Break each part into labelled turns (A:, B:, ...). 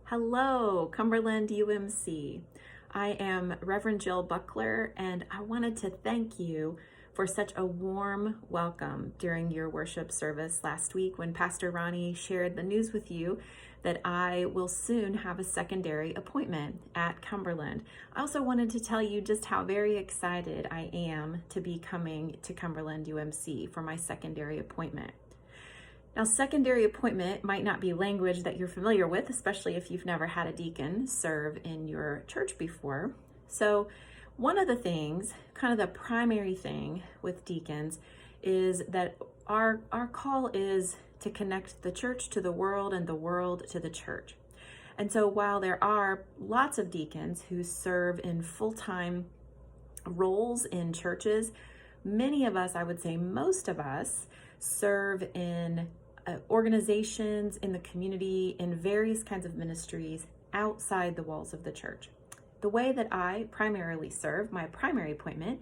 A: Hello, Cumberland UMC. I am Reverend Jill Buckler, and I wanted to thank you for such a warm welcome during your worship service last week when Pastor Ronnie shared the news with you that I will soon have a secondary appointment at Cumberland. I also wanted to tell you just how very excited I am to be coming to Cumberland UMC for my secondary appointment. Now, secondary appointment might not be language that you're familiar with, especially if you've never had a deacon serve in your church before. So one of the things, kind of the primary thing with deacons, is that our call is to connect the church to the world and the world to the church. And so while there are lots of deacons who serve in full-time roles in churches, many of us, I would say most of us, serve in organizations in the community, in various kinds of ministries outside the walls of the church. The way that I primarily serve, my primary appointment,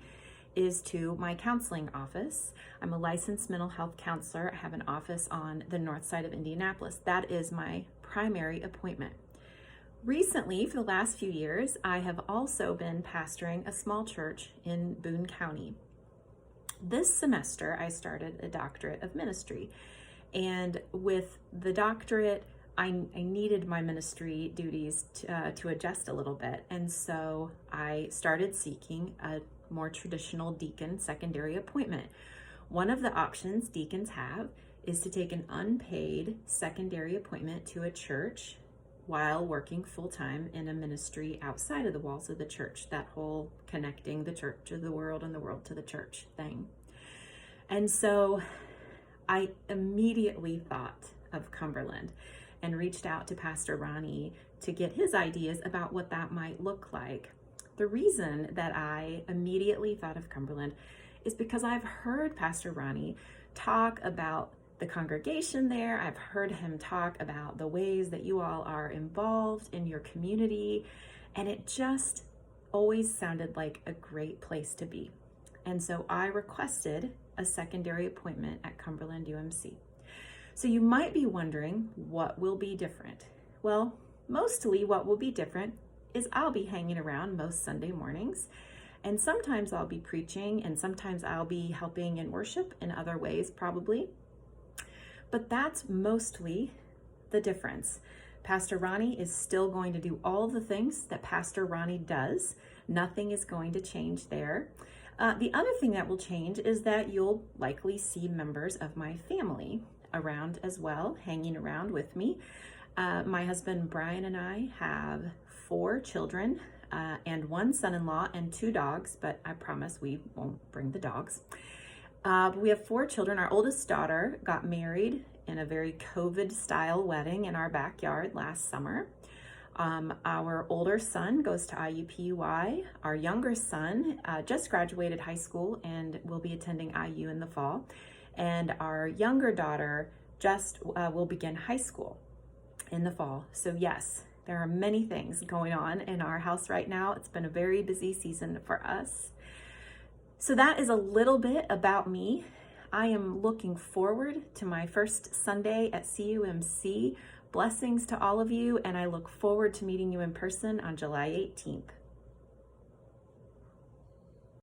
A: is to my counseling office. I'm a licensed mental health counselor. I have an office on the north side of Indianapolis. That is my primary appointment. Recently, for the last few years, I have also been pastoring a small church in Boone County. This semester, I started a doctorate of ministry. And with the doctorate, I needed my ministry duties to adjust a little bit. And so I started seeking a more traditional deacon secondary appointment. One of the options deacons have is to take an unpaid secondary appointment to a church while working full-time in a ministry outside of the walls of the church, that whole connecting the church to the world and the world to the church thing. And so I immediately thought of Cumberland and reached out to Pastor Ronnie to get his ideas about what that might look like. The reason that I immediately thought of Cumberland is because I've heard Pastor Ronnie talk about the congregation there. I've heard him talk about the ways that you all are involved in your community, and it just always sounded like a great place to be. And so I requested a secondary appointment at Cumberland UMC. So you might be wondering what will be different. Well, mostly what will be different is I'll be hanging around most Sunday mornings, and sometimes I'll be preaching, and sometimes I'll be helping in worship in other ways probably. But that's mostly the difference. Pastor Ronnie is still going to do all the things that Pastor Ronnie does. Nothing is going to change there. The other thing that will change is that you'll likely see members of my family around as well, hanging around with me. My husband Brian and I have 4 children and 1 son-in-law and 2 dogs, but I promise we won't bring the dogs. But we have 4 children. Our oldest daughter got married in a very COVID-style wedding in our backyard last summer. Our older son goes to IUPUI. Our younger son just graduated high school and will be attending IU in the fall. And our younger daughter just will begin high school in the fall. So yes, there are many things going on in our house right now. It's been a very busy season for us. So that is a little bit about me. I am looking forward to my first Sunday at CUMC. Blessings to all of you, and I look forward to meeting you in person on July 18th.